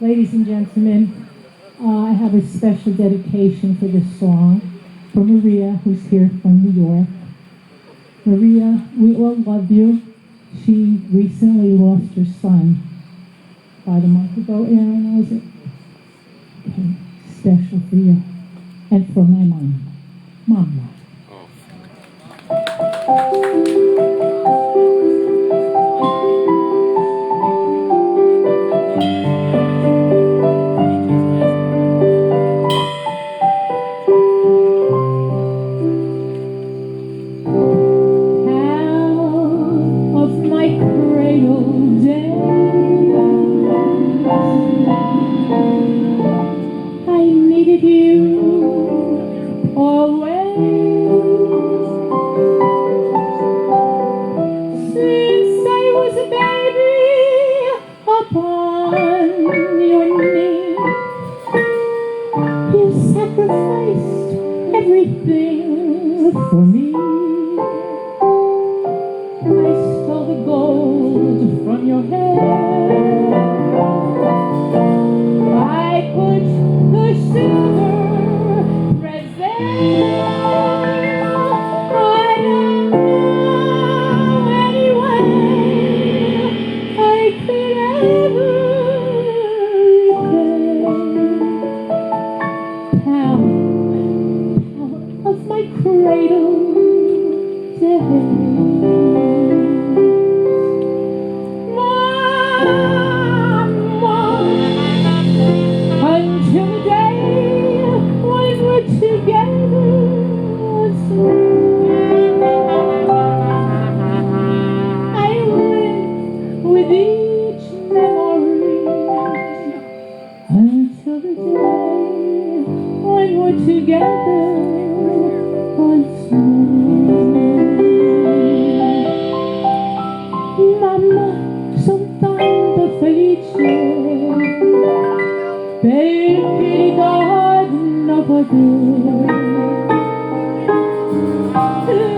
Ladies and gentlemen, I have a special dedication for this song for Maria, who's here from New York. Maria, we all love you. She recently lost her son about a month ago, Aaron, was it? Okay, special for you. And for my mom. Mama.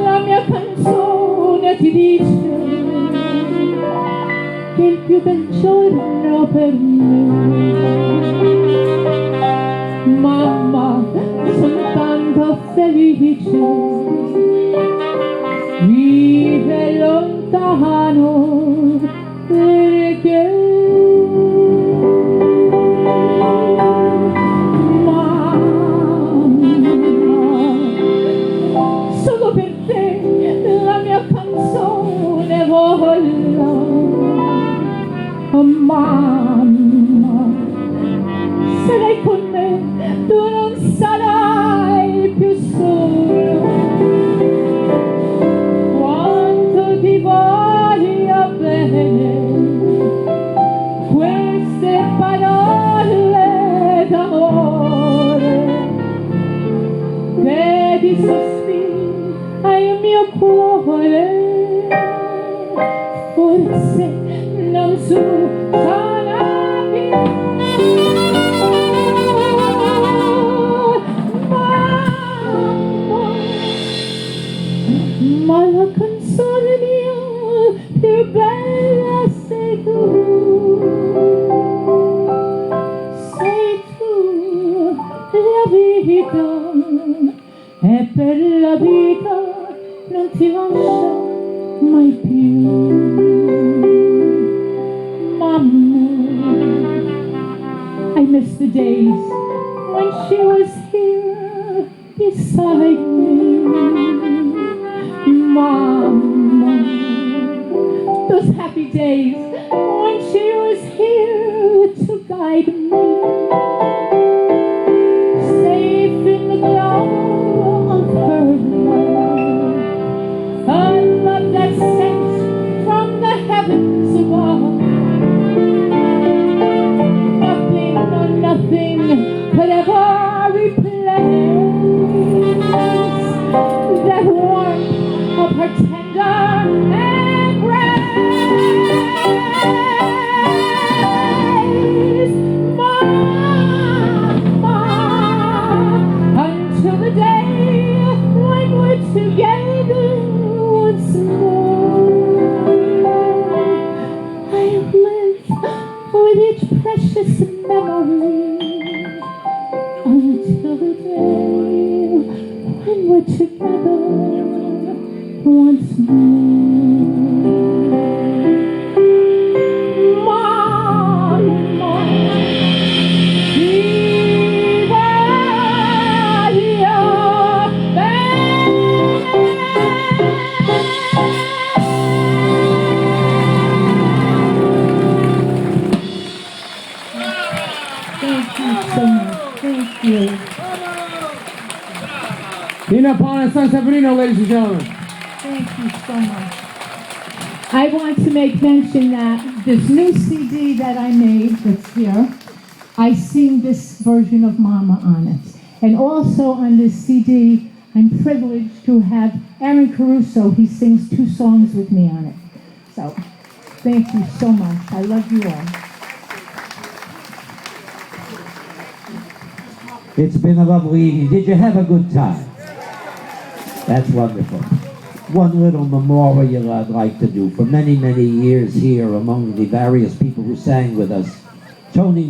La mia canzone ti dice che il più bel giorno per me. Mamma, son tanto felice, vive lontano perché solo per te la mia canzone vola. Oh mamma, sarai con me, tu non sarai più solo. Quanto ti voglio bene, queste parole d'amore che ti sospira il mio cuore, forse non suona più. Ma la canzone mia più bella sei tu. Sei tu la vita, e per la vita non ti lascio mai più. Mamma, I miss the days when she was here beside me. Mama, those happy days when she was here to guide me, safe in the glow of her love. I love that scent from the heavens above. Nothing or nothing could ever replace that warmth of her tender embrace. Mama, until the day when we're together once more, I'll live with each precious memory we're together once more. Mama, viva Dio, Thank you so much. Thank you. Pane, Sanseverino, ladies and gentlemen. Thank you so much. I want to make mention that this new CD that I made that's here, I sing this version of Mama on it. And also on this CD, I'm privileged to have Aaron Caruso. He sings 2 songs with me on it. So, thank you so much. I love you all. It's been a lovely evening. Did you have a good time? That's wonderful. One little memorial I'd like to do. For many, many years here, among the various people who sang with us, Tony